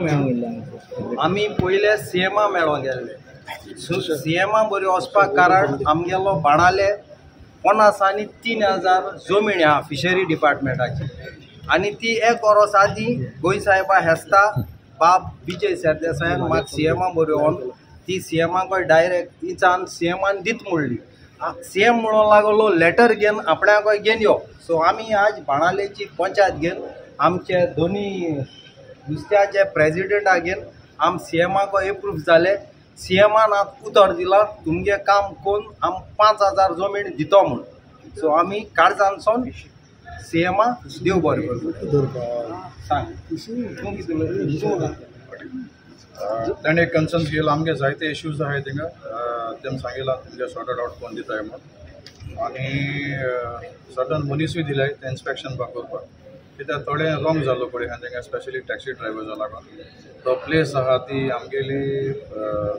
आम्ही पहिले सीएमा मेळोन गेल्ले सीएमा बरी वचपाक कारण आमगेलो बाणाले 50 आनी 3000 जमीन आहा फिशरी डिपार्टमेंटाची आनी ती एक वर्स आदी गोंय साहेबा हेस्ता बाब विजय सरदेसायान म्हाका सीएमा बरोवन ती सीएमाक डायरेक्ट तिचान सीएमान दित म्हणली सीएम म्हणून लागलो लेटर घेवन आपणाक घेवन यो सो आमी आज बाणालेची पंचायत घेवन आमचे दोन्ही नुस्त्याचे प्रेसिडेंटा घेवन आम सीएमाक एप्रूव जाले सीएमान उतर दिला तुमगे काम कोण आम 5000 जमीन दितो म्हणून सो आमी काळजानसून सीएमा देव बरें करूं सांग ताणें कन्सर्न केला आमगे जायते इश्यूज आहाय थिंगा तेम सांगितला तुमगे सॉर्टेड आउट कोण दिताय म्हणून आनी सर्टन मनीसूय दिलाय ते इन्स्पेक्शन बाग करपाक कित्याक थोडे रॉंग जालो पळय थिंगा स्पेशली टॅक्सी ड्रायव्हर्सा लागून तो प्लेस आहा ती आमगेली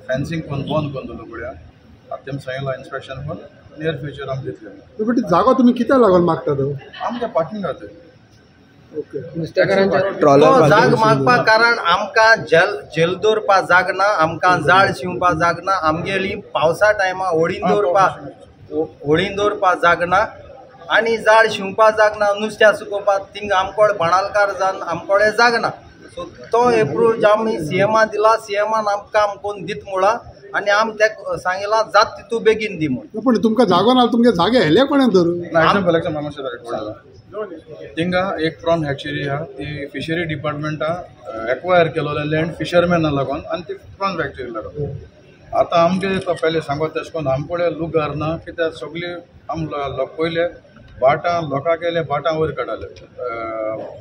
फेन्सिंग कोण बंद करून दवरलो पळय आतां तेम सांगितला इन्स्पेक्शन कोण नियर फ्युचर आमी दितले बट जागो तुमी कित्याक लागून मागता तो आमगे पार्किंग खातीर तो जाग मागपा कारण आमकां जेल दवरपा जाग ना आमकां जाळ शिंवपा जाग ना आमगेली पावसा टायमा होडीन दवरपा जाग ना आनी जाळ शिंवपा जाग ना नुस्त्या सुकोवपाक थिंग आमकोडे बाणालकार जावन आमकोडे जाग ना सो तो एप्रूव आमी सीएमा दिला सीएमान आमकां कोण दित म्हणला आनी आम तेका सांगितला जात तितू बेगीन दी म्हणून पण तुमकां जागो ना तुमगे जागे हेले कोणें धरून एग्जाम्पल मातशें थिंगा एक प्रॉन हॅचरी आहा ती फिशरी डिपार्टमेंटा एक्वायर केलोले लँड फिशरमॅना लागून आनी ती प्रॉन फॅक्टरी लागून आतां आमगे तो पयले सांगो तेश कोन्न आमकोडे लुगार ना कित्याक सगळी आम पयले बाटां लोकांक येयले बाटां वयर काडले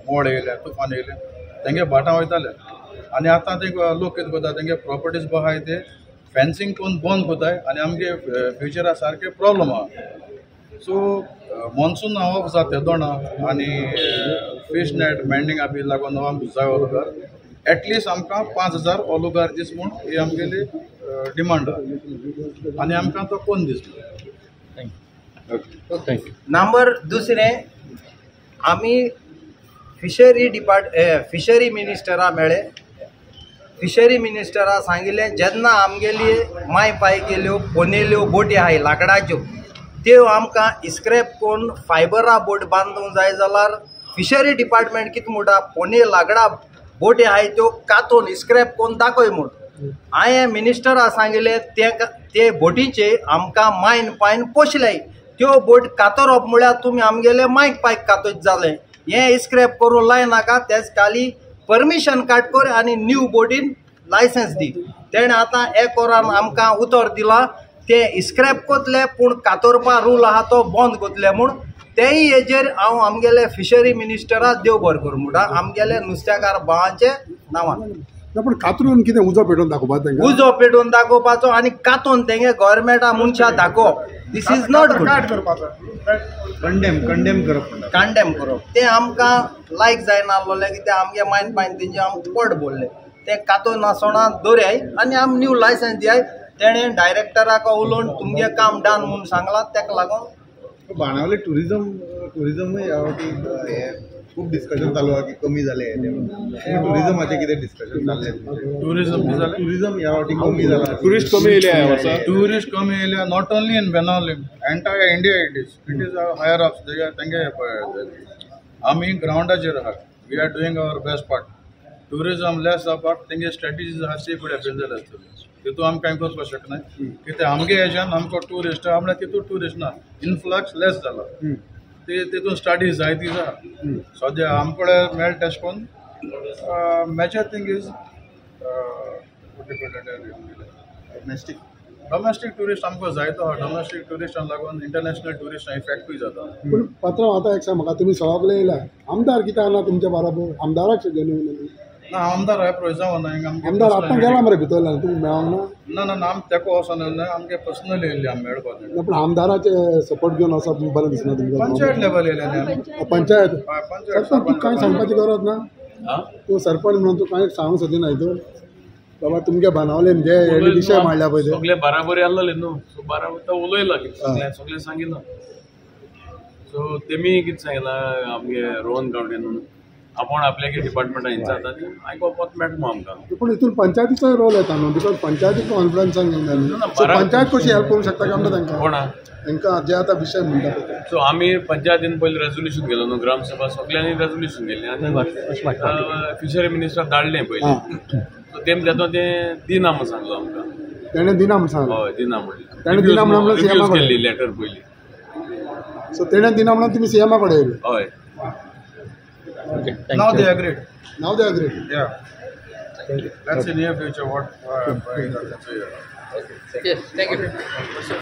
मोड येयले तुफान येयले तेंगे बाटां वयताले आनी आतां ते लोक कितें करता तेंगे प्रॉपर्टीज बो आहाय ते फेन्सिंग करून बंद कोताय आनी आमगे फ्युचरा सारके प्रॉब्लम आहा सो मॉन्सून ऑफ जाता दोना आनी फिश नेट मेंडिंगा बी लागून आमकां जाय ओलुगार एटलिस्ट आमकां 5000 ओलुगार दीस म्हूण ही आमगेली डिमांड आहा आनी आमकां तो कोण दिसलो थँक्यू नंबर दुसरें आमी फिशरी मिनिस्टरा मेळे फिशरी मिनिस्टरा सांगिल्लें जेन्ना आमगेली माय पाय केल्यो पोनेल्यो बोटी आहाय लाकडाच्यो त्यो आमकां स्क्रॅप करून फायबरा बोट बांदूंक जाय जाल्यार फिशरी डिपार्टमेंट कितें म्हणटा पोने लाकडा बोटी आहाय त्यो कातून स्क्रॅप करून दाखय म्हूण हांवें मिनिस्टरा सांगिल्लें ते बोटीचे आमकां मायन पायन पोशले त्यो बोट कातरप म्हळ्यार तुमी आमगेले मायक पायक कातोच जालें हें स्क्रॅप करून लायनाका तेच खाली परमिशन काड कर आनी न्यू बोटीन लायसन्स दी तेणें आतां एक वरान आमकां उतर दिला ते स्क्रॅप कोतले पूण कातोरपा रूल आहा तो बंद कोतले म्हूण तेय हेजेर हांव आमगेले फिशरी मिनिस्टरा देव बरें करूं म्हणटा आमगेले नुस्तेकार भावांचे नांवान पण कातरून कितें उजो पेटोवन दाखोवपाक तेंकां उजो पेटोवन दाखोवपाचो आनी कातून तेंगे गव्हर्मेंटा मनशां दाखोवप this is not good condemn करप ते आमकां लायक जायनासलोले कित्याक आमगे मायन पायन तेंचे आमकां पड बोल्ले ते कातून नासोना दवरयाय आनी आम न्यू लायसन्स दियाय तेणें डायरेक्टराक उलोवन तुमगे काम डन म्हणून सांगलां तेका लागून बाणावले टुरिजमूय ह्या वाटी खूब डिस्कशन चालू आहा की कमी जाले टुरिजमाचें कितें डिस्कशन जाल्लें टुरिजम ह्या वाटी कमी जाला टुरिस्ट कमी येयल्या टुरिस्ट कमी येयल्या not only in Benaulim entire India it is higher up तेंगे आमी ग्रावंडाचेर आहा we are doing our best part tourism लेस जावपाक तेंगे स्ट्रेटेजीज आहा सी फुडें पेंजल आसतली तितू आमी कांय करपाक शकनाय कित्याक आमगे हेज्यान आमकां टुरिस्ट आपल्या तितू टुरिस्ट ना इन्फ्लक्स लेस जाला तितून स्टडीज जायती आहा सद्या आमकडे मेळ तेश कोन्न major thing is domestic tourist आमकां जायतो आहा डोमेस्टीक टुरिस्टांक लागून इंटरनॅशनल टुरिस्टां इफेक्टूय जाता पूण पात्रांव आतां एक सांग म्हाका तुमी सगळे येयला आमदार कित्याक ना तुमच्या बरोबर आमदाराक घेवन ना आमदार एप्रोच जावना आमदार आतां गेला मरे भितर तुमी मेळोंक ना ना आम तेको वचोन ना आमगे पर्सनली येयल्ले आमी मेळपाक पूण आमदाराचे सपोर्ट घेवन वचप बरें दिसना तुमकां पंचायत लेवल येयले पंचायत तूं कांय सांगपाची गरज ना तूं सरपंच म्हणून तूं कांय सांगूंक सोदिना हितून बाबा तुमगे बांदावलेन जे विशय मांडल्या पळय ते सगळे बराबरी आसलेले न्हू सो बराबर उलयला सगळे सांगितलं सो तेमी कितें सांगलां आमगे रोहन गावडेन आपण आपल्या डिपार्टमेंटान जाता आनी आयकोपाक मेळटा आमकां. पूण हितून पंचायतीचो रोल येता न्हू, बिकॉज पंचायती कॉन्फरन्सान घेवन जाली. सो पंचायत कशी हेल्प करूंक शकता काय म्हणटा तांकां? कोणा तांकां जे आतां विशय म्हणटा ते. सो आमी पंचायतीन पयलीं रेजोल्युशन केलो न्हू, ग्रामसभा सगळ्यांनी रेजोल्युशन केलें आनी फिशरी मिनिस्टराक धाडलें पयलीं. सो तेम तेदो तें दिना म्हणून सांगलो आमकां. तेणें दिना म्हणून सांगलें. हय दिना म्हणलें. ताणें दिना म्हणून सीएमा कडेन केल्ली लेटर पयलीं. सो तेणें दिना म्हणून तुमी सीएमा कडेन येयले. हय. Now they agreed. Now they agree. Yeah. Let's see near future what. Yes, thank you.